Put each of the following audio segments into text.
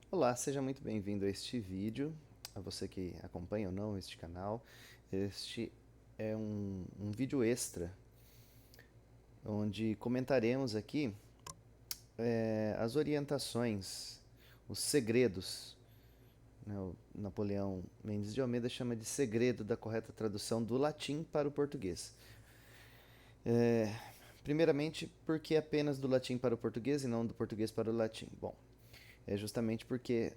Olá, seja muito bem-vindo a este vídeo, a você que acompanha ou não este canal. Este é um vídeo extra, onde comentaremos aqui as orientações, os segredos, né? O Napoleão Mendes de Almeida chama de segredo da correta tradução do latim para o português. Primeiramente, por que apenas do latim para o português e não do português para o latim? Bom, é justamente porque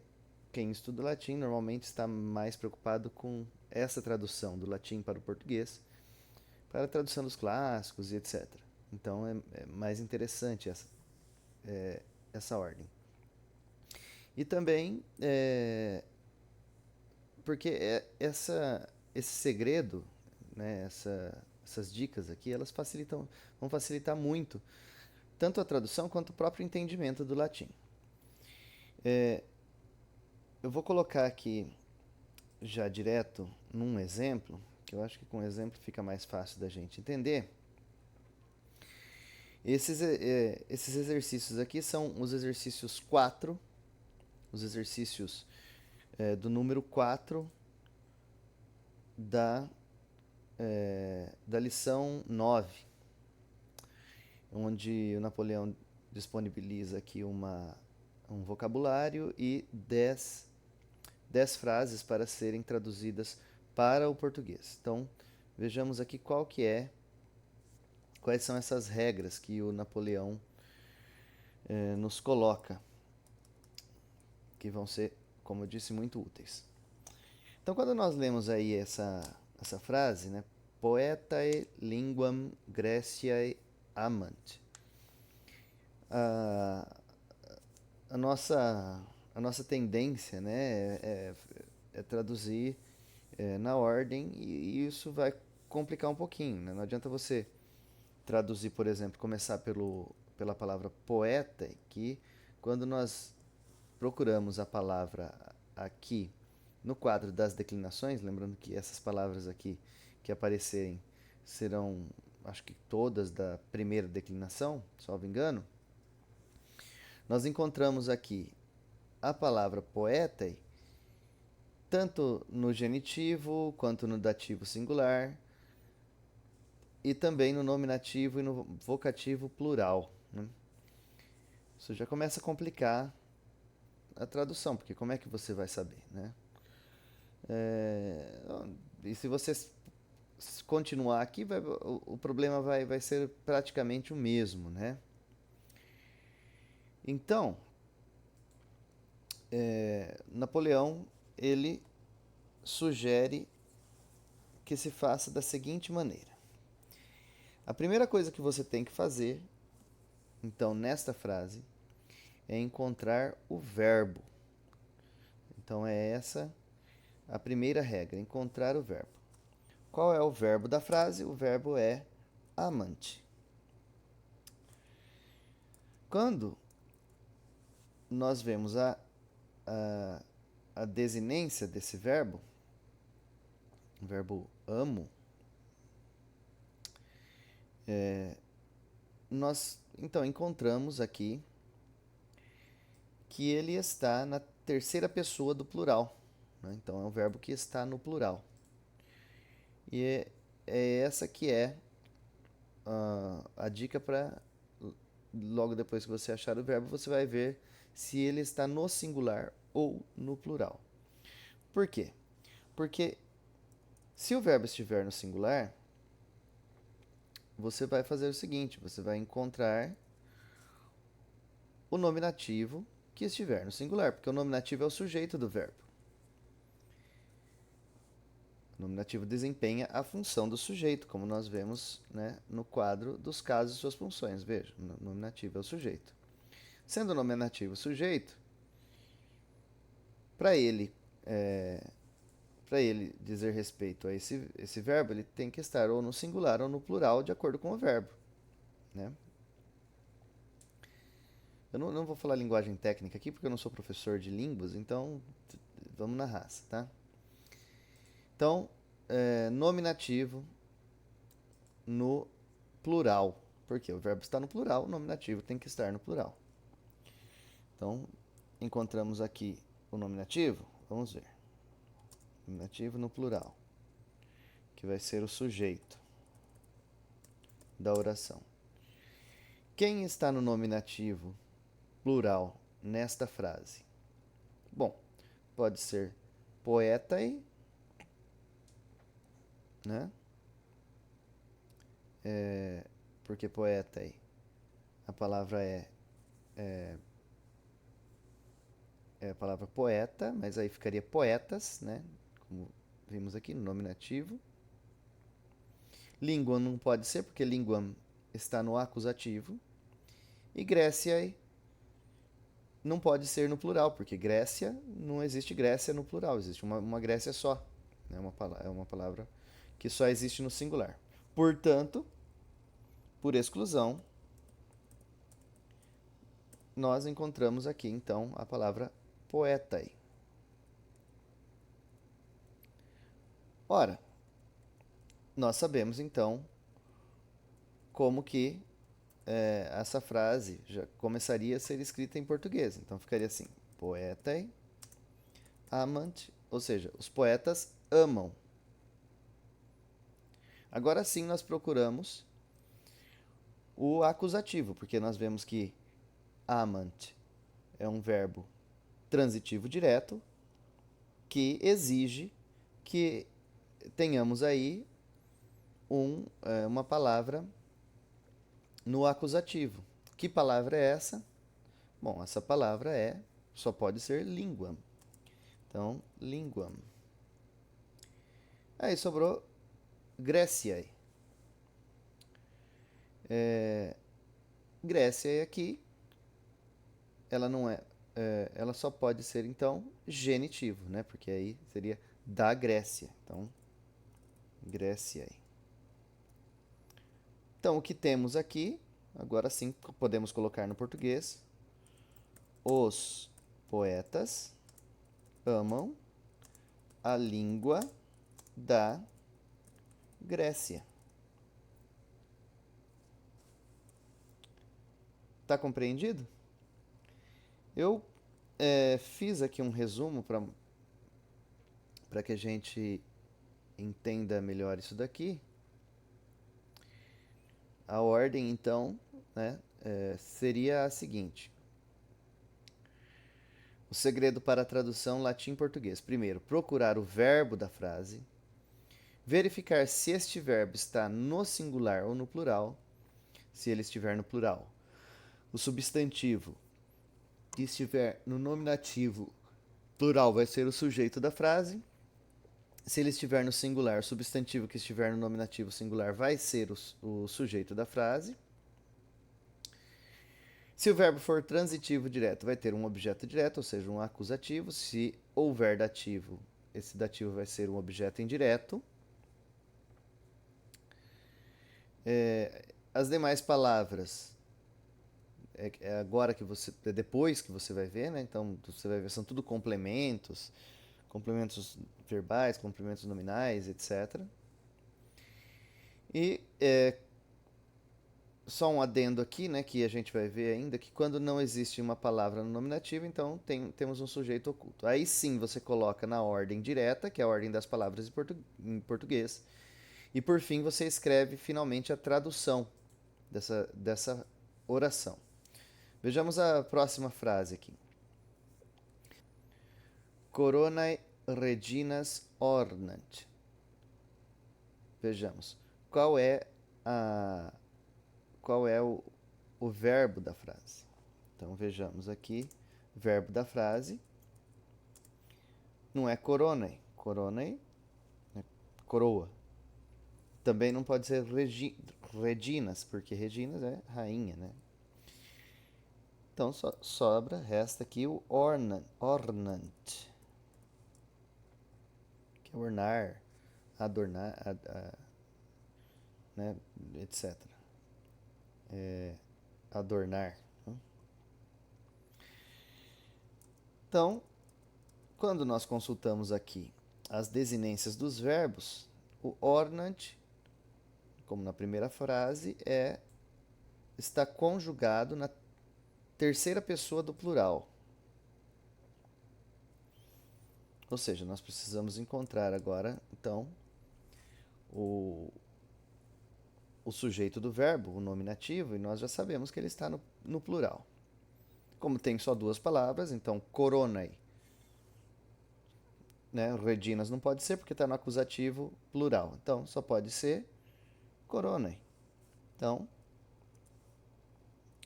quem estuda latim normalmente está mais preocupado com essa tradução do latim para o português, para a tradução dos clássicos e etc. Então é mais interessante essa ordem. E também porque esse segredo, né, essas dicas aqui, elas vão facilitar muito tanto a tradução quanto o próprio entendimento do latim. Eu vou colocar aqui já direto num exemplo, que eu acho que com um exemplo fica mais fácil da gente entender. Esses exercícios aqui são os exercícios 4, os exercícios do número 4 da lição 9, onde o Napoleão disponibiliza aqui um vocabulário e 10 frases para serem traduzidas para o português. Então, vejamos aqui quais são essas regras que o Napoleão nos coloca, que vão ser, como eu disse, muito úteis. Então, quando nós lemos aí essa frase, né, Poetae linguam Graeciae amant, a, a, nossa, a nossa tendência, né, é traduzir na ordem, e isso vai complicar um pouquinho. Né? Não adianta você traduzir, por exemplo, começar pela palavra poeta, que quando nós procuramos a palavra aqui no quadro das declinações, lembrando que essas palavras aqui que aparecerem serão, acho que todas da primeira declinação, salvo engano, nós encontramos aqui a palavra poeta tanto no genitivo quanto no dativo singular e também no nominativo e no vocativo plural. Né? Isso já começa a complicar a tradução, porque como é que você vai saber, né? E se você continuar aqui, o problema vai ser praticamente o mesmo, né? Então, Napoleão ele sugere que se faça da seguinte maneira. A primeira coisa que você tem que fazer, então, nesta frase, é encontrar o verbo. Então, é essa a primeira regra, encontrar o verbo. Qual é o verbo da frase? O verbo é amante. Quando nós vemos a desinência desse verbo, o verbo amo, nós então encontramos aqui que ele está na terceira pessoa do plural. Né? Então é um verbo que está no plural. E é essa que é a dica para logo depois que você achar o verbo, você vai ver se ele está no singular ou no plural. Por quê? Porque se o verbo estiver no singular, você vai fazer o seguinte: você vai encontrar o nominativo que estiver no singular, porque o nominativo é o sujeito do verbo. O nominativo desempenha a função do sujeito, como nós vemos, né, no quadro dos casos e suas funções. Veja, o nominativo é o sujeito. Sendo o nominativo o sujeito, para ele, para ele dizer respeito a esse verbo, ele tem que estar ou no singular ou no plural, de acordo com o verbo. Né? Eu não vou falar linguagem técnica aqui, porque eu não sou professor de línguas, então vamos na raça, tá? Então, nominativo no plural. Porque o verbo está no plural, o nominativo tem que estar no plural. Então, encontramos aqui o nominativo. Vamos ver. Nominativo no plural, que vai ser o sujeito da oração. Quem está no nominativo plural nesta frase? Bom, pode ser poetai, né? Porque poetai, a palavra é a palavra poeta, mas aí ficaria poetas, né? Como vimos aqui no nominativo. Linguam não pode ser, porque linguam está no acusativo. E Grécia não pode ser no plural, porque Grécia, não existe Grécia no plural, existe uma Grécia só. É uma palavra que só existe no singular. Portanto, por exclusão, nós encontramos aqui então a palavra poetai. Ora, nós sabemos então como que essa frase já começaria a ser escrita em português. Então ficaria assim: poetai amant, ou seja, os poetas amam. Agora sim nós procuramos o acusativo, porque nós vemos que amant é um verbo transitivo direto que exige que tenhamos aí uma palavra no acusativo. Que palavra é essa? Bom, essa palavra só pode ser linguam. Então, linguam. Aí sobrou Grécia. Grécia aqui, ela não ela só pode ser então genitivo, né? Porque aí seria da Grécia. Então, Grécia. Então, o que temos aqui, agora sim podemos colocar no português: os poetas amam a língua da Grécia. Tá compreendido? Eu fiz aqui um resumo para que a gente entenda melhor isso daqui. A ordem, então, né, seria a seguinte: o segredo para a tradução latim-português. Primeiro, procurar o verbo da frase, verificar se este verbo está no singular ou no plural. Se ele estiver no plural, o substantivo que estiver no nominativo plural vai ser o sujeito da frase. Se ele estiver no singular, o substantivo que estiver no nominativo singular vai ser o sujeito da frase. Se o verbo for transitivo direto, vai ter um objeto direto, ou seja, um acusativo. Se houver dativo, esse dativo vai ser um objeto indireto. As demais palavras, agora que você, depois que você vai ver, né? Então você vai ver, são tudo complementos, complementos verbais, complementos nominais, etc. E só um adendo aqui, né, que a gente vai ver ainda, que quando não existe uma palavra no nominativo, então temos um sujeito oculto. Aí sim você coloca na ordem direta, que é a ordem das palavras em português, e por fim você escreve finalmente a tradução dessa oração. Vejamos a próxima frase aqui. Coronae reginas ornant. Vejamos. Qual é o verbo da frase? Então vejamos aqui. Verbo da frase não é coronae. Coronae é coroa. Também não pode ser reginas, porque reginas é rainha, né? Então resta aqui o ornant, que é ornar, adornar, né, etc. Adornar. Então, quando nós consultamos aqui as desinências dos verbos, o ornant, como na primeira frase, está conjugado na terceira pessoa do plural. Ou seja, nós precisamos encontrar agora, então, o, o sujeito do verbo, o nominativo, e nós já sabemos que ele está no plural. Como tem só duas palavras, então coronai, né? Redinas não pode ser porque está no acusativo plural. Então só pode ser coronai. Então,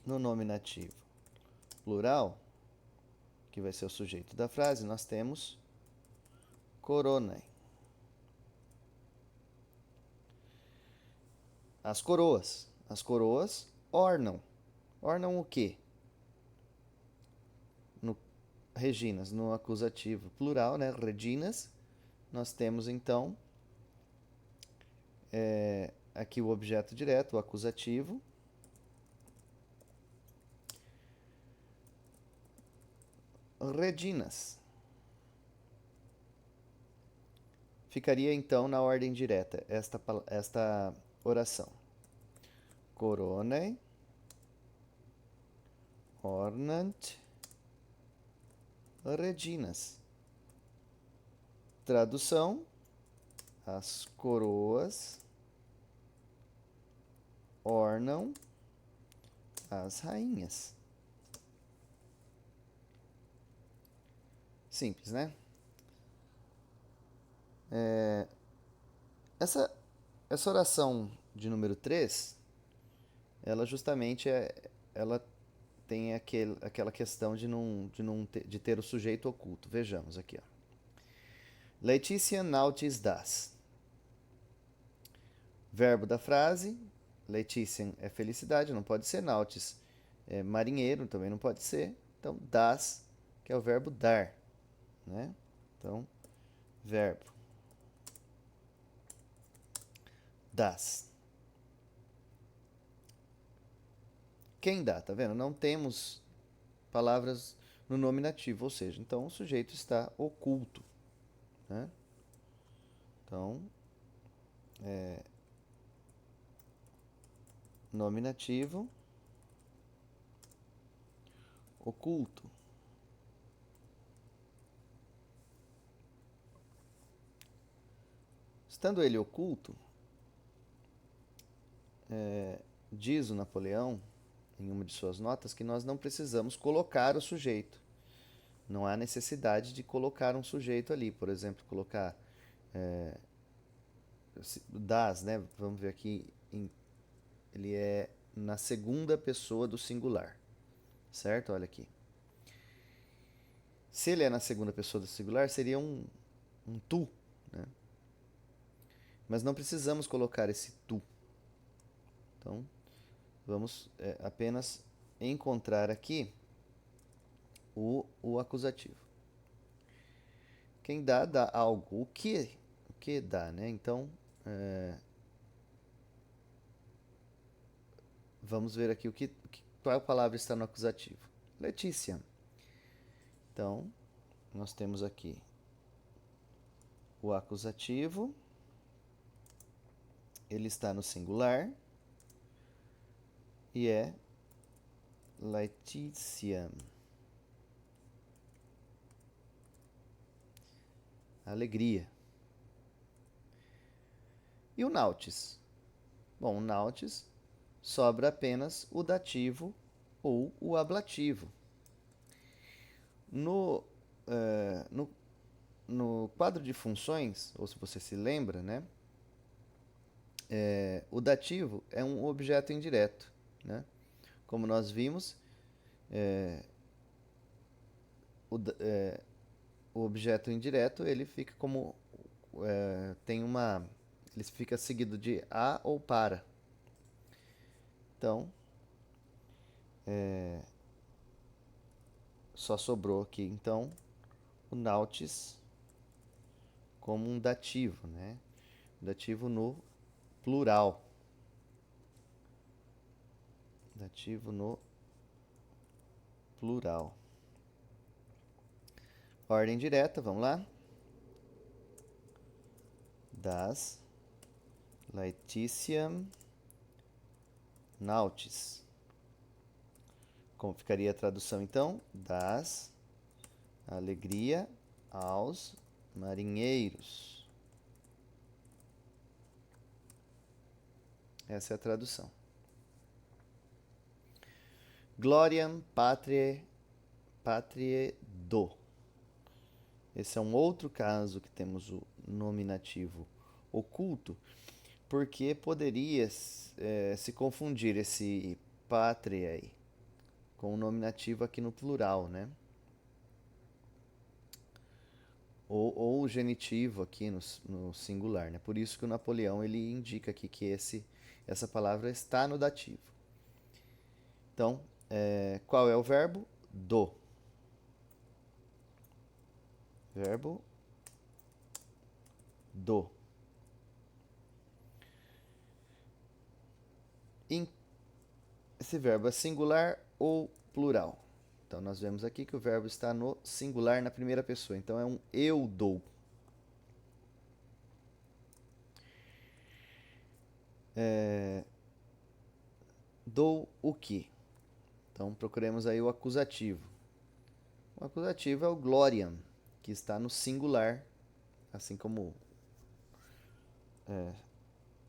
no nominativo plural, que vai ser o sujeito da frase, nós temos coronai. As coroas. As coroas ornam. Ornam o quê? No, reginas, no acusativo plural, né? Redinas, nós temos então aqui o objeto direto, o acusativo. Redinas. Ficaria então na ordem direta esta oração. Coronae ornant reginas. Tradução: as coroas ornam as rainhas. Simples, né? Essa oração de número 3, ela justamente ela tem aquela questão de ter o sujeito oculto. Vejamos aqui. Ó. Laetitia nautis das. Verbo da frase. Laetitia é felicidade, não pode ser. Nautis é marinheiro, também não pode ser. Então, das, que é o verbo dar. Né? Então, verbo. Das. Quem dá, tá vendo? Não temos palavras no nominativo, ou seja, então o sujeito está oculto. Né? Então, nominativo oculto. Estando ele oculto, diz o Napoleão, em uma de suas notas, que nós não precisamos colocar o sujeito. Não há necessidade de colocar um sujeito ali. Por exemplo, colocar das, né? Vamos ver aqui, ele é na segunda pessoa do singular, certo? Olha aqui. Se ele é na segunda pessoa do singular, seria um tu, né? Mas não precisamos colocar esse tu. Então, vamos apenas encontrar aqui o acusativo. Quem dá algo. O que dá, né? Então, vamos ver aqui qual palavra está no acusativo. Letícia. Então, nós temos aqui o acusativo. Ele está no singular. E é Laetitia. Alegria. E o nautis? Bom, o nautis sobra apenas o dativo ou o ablativo. No quadro de funções, ou se você se lembra, né? O dativo é um objeto indireto. Né? Como nós vimos, o objeto indireto ele fica como ele fica seguido de a ou para. Então, só sobrou aqui então o nautis como um dativo, né? Dativo no plural. Dativo no plural. Ordem direta, vamos lá. Das Laetitiam nautis. Como ficaria a tradução então? Das alegria aos marinheiros. Essa é a tradução. Gloriam patriae do. Esse é um outro caso que temos o nominativo oculto, porque poderia se confundir esse patriae com o nominativo aqui no plural, né? Ou o genitivo aqui no singular, né? Por isso que o Napoleão ele indica aqui que essa palavra está no dativo. Então, qual é o verbo? Do. Verbo do. Esse verbo é singular ou plural? Então, nós vemos aqui que o verbo está no singular na primeira pessoa. Então, é um eu dou. Dou o que? Então, procuremos aí o acusativo. O acusativo é o gloriam, que está no singular, assim como...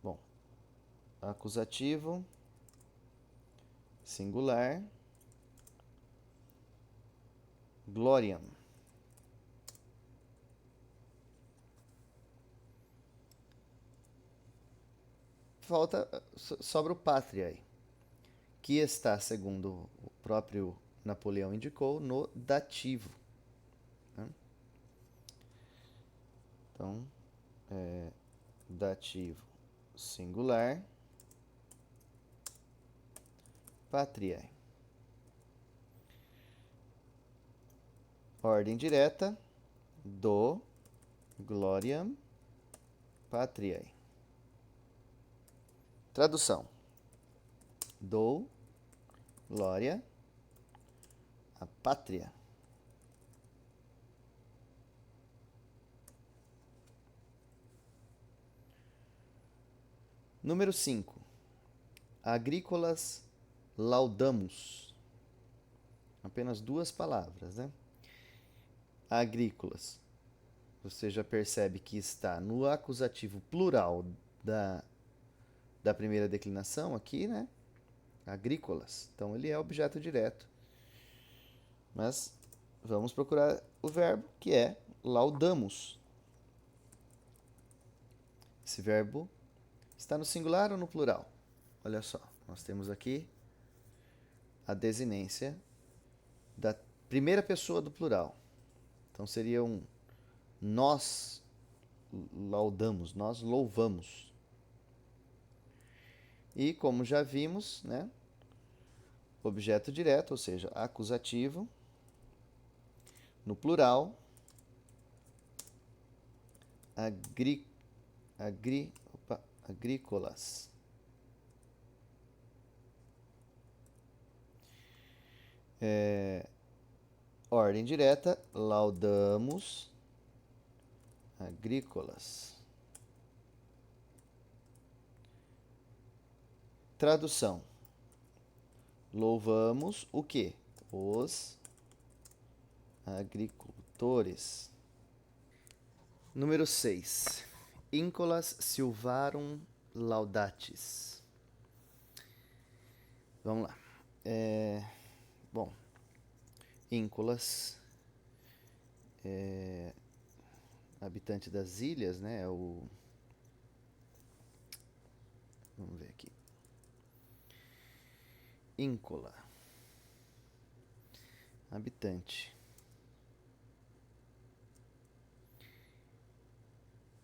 Bom, acusativo, singular, gloriam. Sobra o patriae, que está, segundo o próprio Napoleão indicou, no dativo. Né? Então, dativo singular, patriae. Ordem direta, do, gloriam, patriae. Tradução. Dou glória à pátria. Número 5. Agrícolas laudamos. Apenas duas palavras, né? Agrícolas. Você já percebe que está no acusativo plural da primeira declinação aqui, né? Agrícolas. Então ele é objeto direto. Mas vamos procurar o verbo que é laudamos. Esse verbo está no singular ou no plural? Olha só, nós temos aqui a desinência da primeira pessoa do plural. Então seria um nós laudamos, nós louvamos. E como já vimos, né, objeto direto, ou seja, acusativo, no plural, agrícolas. Ordem direta, laudamos agrícolas. Tradução. Louvamos o quê? Os agricultores. Número 6. Íncolas silvarum laudatis. Vamos lá. Bom, Íncolas, habitante das ilhas, né? Vamos ver aqui. Íncola, habitante.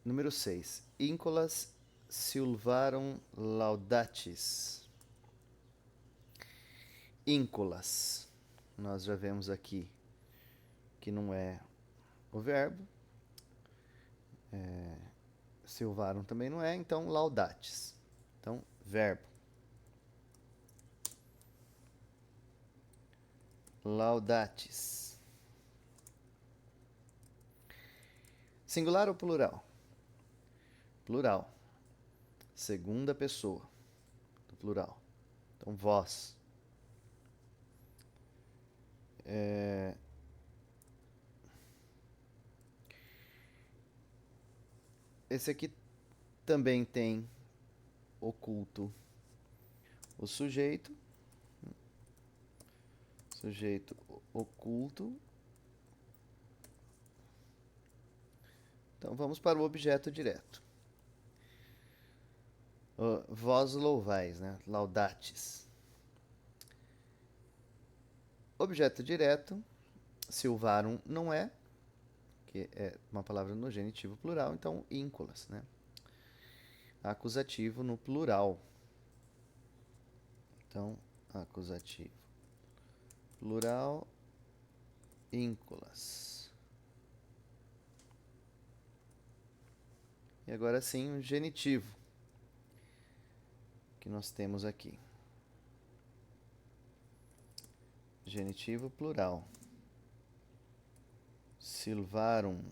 Número 6. Íncolas silvarum laudatis. Íncolas. Nós já vemos aqui que não é o verbo. Silvarum também não é, então laudatis. Então, verbo. Laudatis. Singular ou plural? Plural. Segunda pessoa do plural. Então, vós. esse aqui também tem oculto o sujeito, sujeito oculto. Então vamos para o objeto direto. Vós louvais, né? Laudatis. Objeto direto, silvarum não é, que é uma palavra no genitivo plural, então íncolas, né? Acusativo no plural. Então, acusativo plural, íncolas. E agora sim, o genitivo que nós temos aqui. Genitivo plural. Silvarum.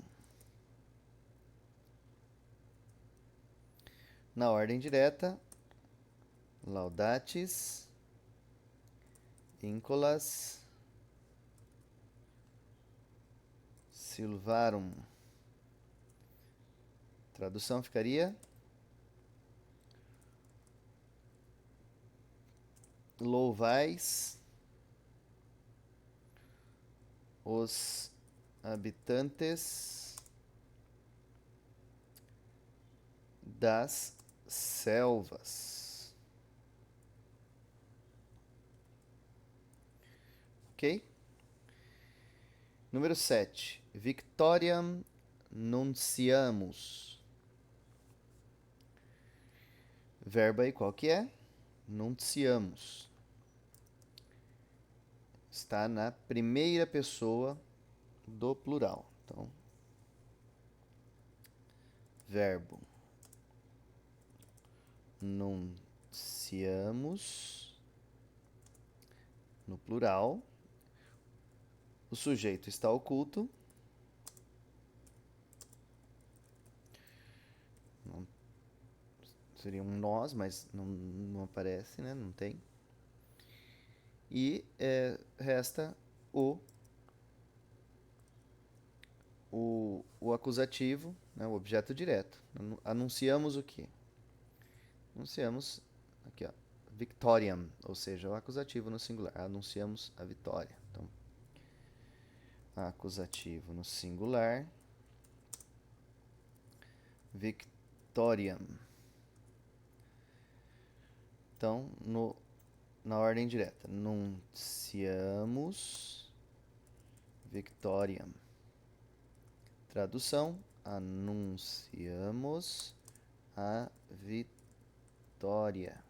Na ordem direta, laudatis, íncolas, silvarum. Tradução ficaria: louvais os habitantes das selvas. Ok? Número 7. Victoriam nunciamus. Verbo aí qual que é? Nunciamus. Está na primeira pessoa do plural. Então, verbo nunciamus no plural. O sujeito está oculto. Não, seria um nós, mas não aparece, né? Não tem. E resta o acusativo, né? O objeto direto. Anunciamos o quê? Anunciamos aqui, ó, victoriam, ou seja, o acusativo no singular. Anunciamos a vitória. Então, acusativo no singular, victoriam. Então, na ordem direta, nunciamos victoriam. Tradução: anunciamos a vitória.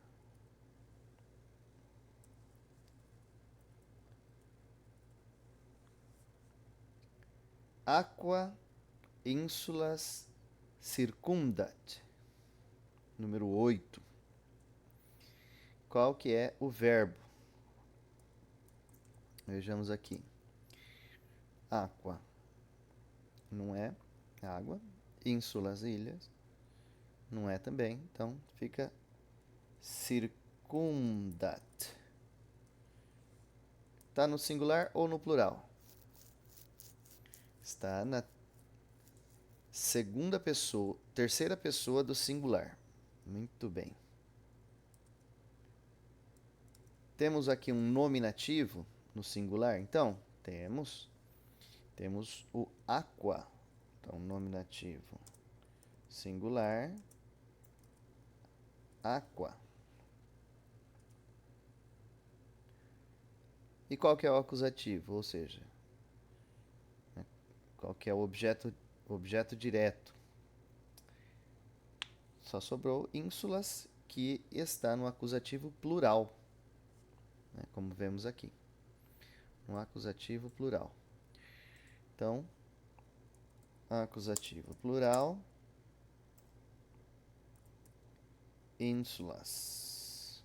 Aqua insulas circumdat. Número 8. Qual que é o verbo? Vejamos aqui. Aqua não é água. Insulas, ilhas, não é também. Então fica circumdat. Está no singular ou no plural? Está na segunda pessoa, terceira pessoa do singular. Muito bem. Temos aqui um nominativo no singular, então temos o aqua. Então, nominativo singular, aqua. E qual que é o acusativo? Ou seja, qual que é o objeto direto? Só sobrou insulas, que está no acusativo plural, né, como vemos aqui. No acusativo plural. Então, acusativo plural, insulas.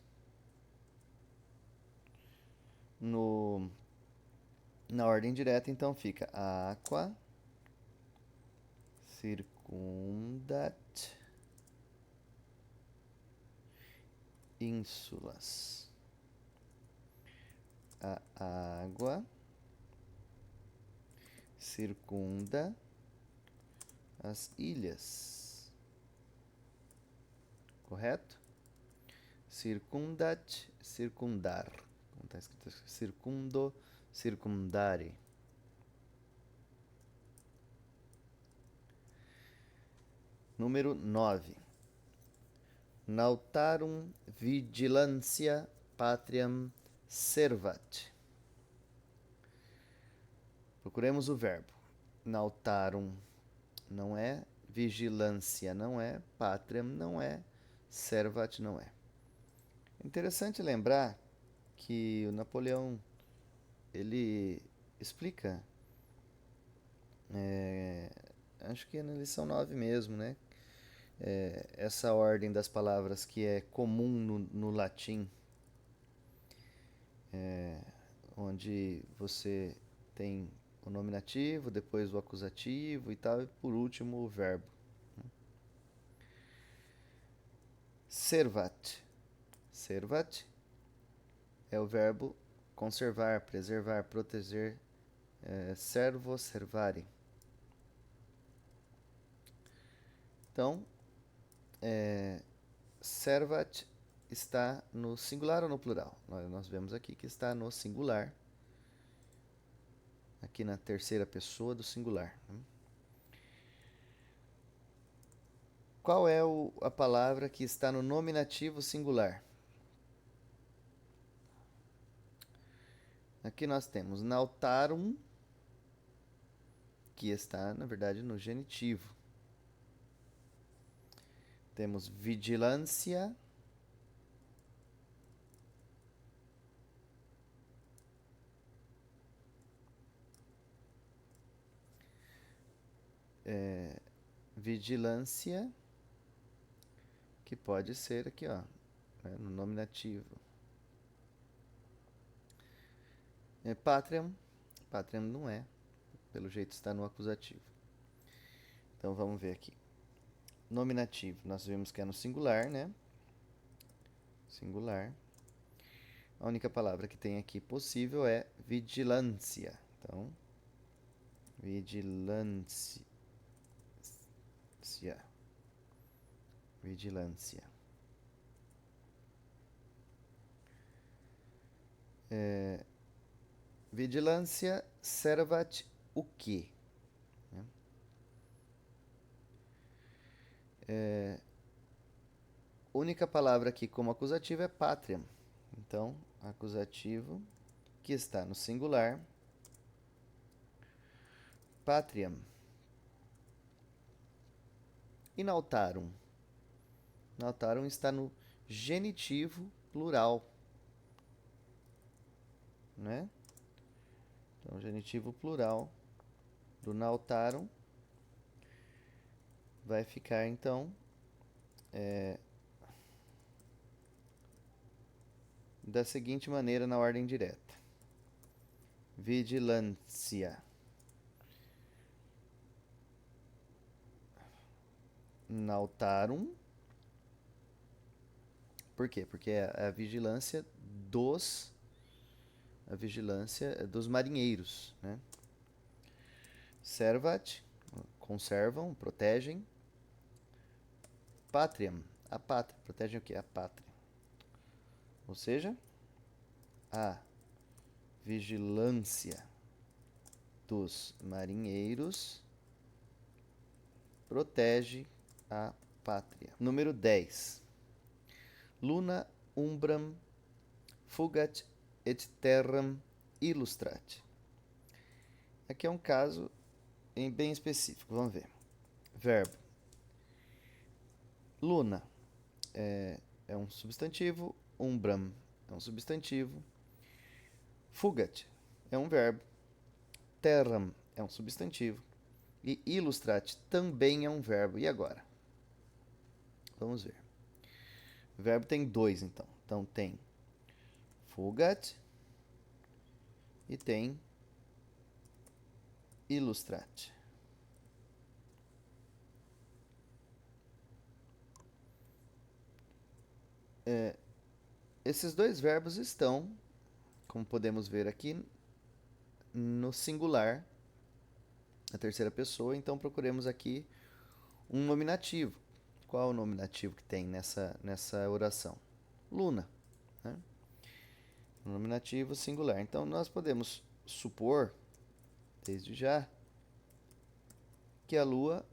Na ordem direta, então, fica aqua, circundat, insulas. A água circunda as ilhas. correto? Circundat, circundar. Como está escrito? Circundo, circundare. Número 9. Nautarum vigilantia patriam servat. Procuremos o verbo. Nautarum não é, vigilância não é, patriam não é, servat não é. Interessante lembrar que o Napoleão ele explica, acho que é na lição 9 mesmo, né? Essa ordem das palavras que é comum no latim, onde você tem o nominativo, depois o acusativo e tal, e por último o verbo. Servat. Servat é o verbo conservar, preservar, proteger, servo, servare. Então, servat está no singular ou no plural? Nós vemos aqui que está no singular, aqui na terceira pessoa do singular. Qual é a palavra que está no nominativo singular? Aqui nós temos nautarum, que está, na verdade, no genitivo. Temos vigilância. Vigilância, que pode ser aqui, ó, no nominativo. Patriam. Patriam não é. Pelo jeito está no acusativo. Então vamos ver aqui. Nominativo, nós vimos que é no singular, né? Singular. A única palavra que tem aqui possível é vigilância. Então, vigilância. Vigilância. Vigilância servat o quê? Única palavra aqui como acusativo é patriam. Então, acusativo que está no singular. Patriam. E nautarum? Nautarum está no genitivo plural. Né? Então, genitivo plural do nautarum vai ficar, então, da seguinte maneira na ordem direta. Vigilância. Nautarum. Por quê? Porque é a vigilância dos marinheiros, né? Servat, conservam, protegem. Patriam, a pátria. Protegem o quê? A pátria. Ou seja, a vigilância dos marinheiros protege a pátria. Número 10. Luna umbram fugat et terram illustrat. Aqui é um caso bem específico. Vamos ver. Verbo. Luna é um substantivo. Umbram é um substantivo. Fugat é um verbo. Terram é um substantivo. E illustrat também é um verbo. E agora? Vamos ver. O verbo tem dois, então. Então tem fugat e tem illustrat. Esses dois verbos estão, como podemos ver aqui, no singular, na terceira pessoa. Então procuremos aqui um nominativo Qual é o nominativo que tem nessa oração? Luna, né? Nominativo singular. Então, nós podemos supor, desde já, que a lua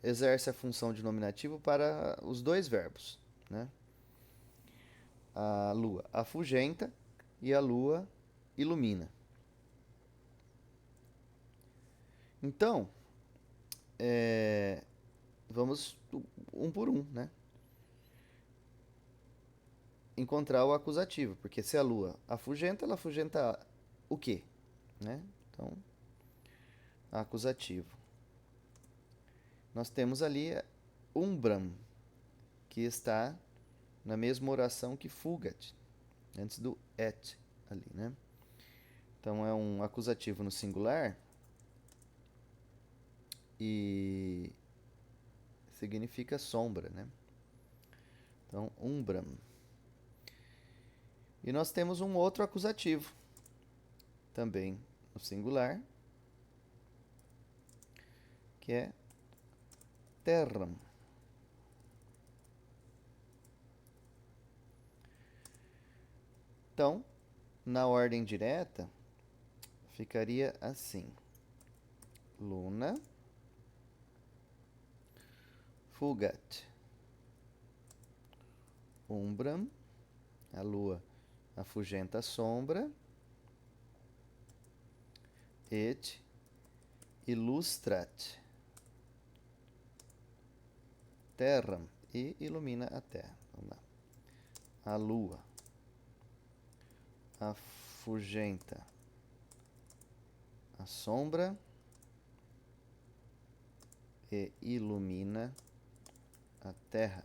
exerce a função de nominativo para os dois verbos, né? A lua afugenta e a lua ilumina. Então, vamos um por um, né? Encontrar o acusativo, porque se a lua afugenta, ela afugenta o quê? Né? Então, acusativo. Nós temos ali umbram, que está na mesma oração que fugat, antes do et ali, né? Então é um acusativo no singular e significa sombra, né? Então, umbram. E nós temos um outro acusativo, também no singular, que é terram. Então, na ordem direta, ficaria assim: luna, fugat, umbram, a lua afugenta a sombra, et illustrat terram, e ilumina a terra. Vamos lá. A lua afugenta a sombra e ilumina a terra.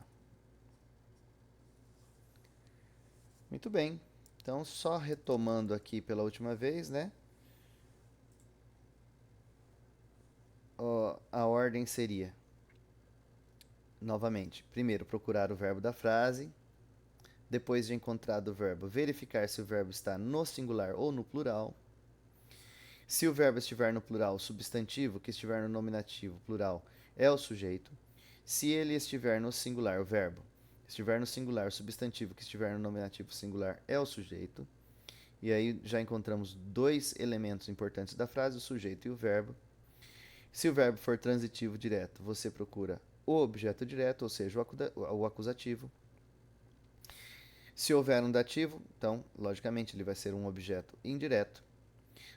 Muito bem. Então, só retomando aqui pela última vez, né? A ordem seria, novamente, primeiro procurar o verbo da frase, depois de encontrado o verbo, verificar se o verbo está no singular ou no plural. Se o verbo estiver no plural, o substantivo que estiver no nominativo plural é o sujeito. Se ele estiver no singular, o verbo estiver no singular, o substantivo que estiver no nominativo singular é o sujeito. E aí já encontramos dois elementos importantes da frase, o sujeito e o verbo. Se o verbo for transitivo direto, você procura o objeto direto, ou seja, o acusativo. Se houver um dativo, então, logicamente, ele vai ser um objeto indireto.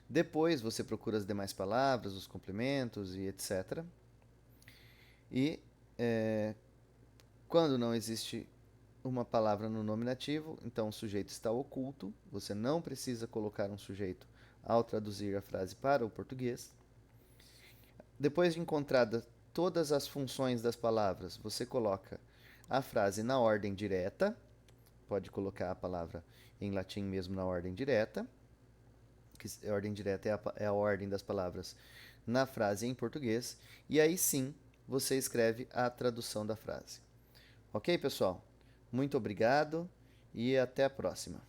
Depois você procura as demais palavras, os complementos e etc. E quando não existe uma palavra no nominativo, então o sujeito está oculto. Você não precisa colocar um sujeito ao traduzir a frase para o português. Depois de encontrada todas as funções das palavras, você coloca a frase na ordem direta. Pode colocar a palavra em latim mesmo na ordem direta. Que a ordem direta é a ordem das palavras na frase em português. E aí sim, você escreve a tradução da frase. Ok, pessoal? Muito obrigado e até a próxima.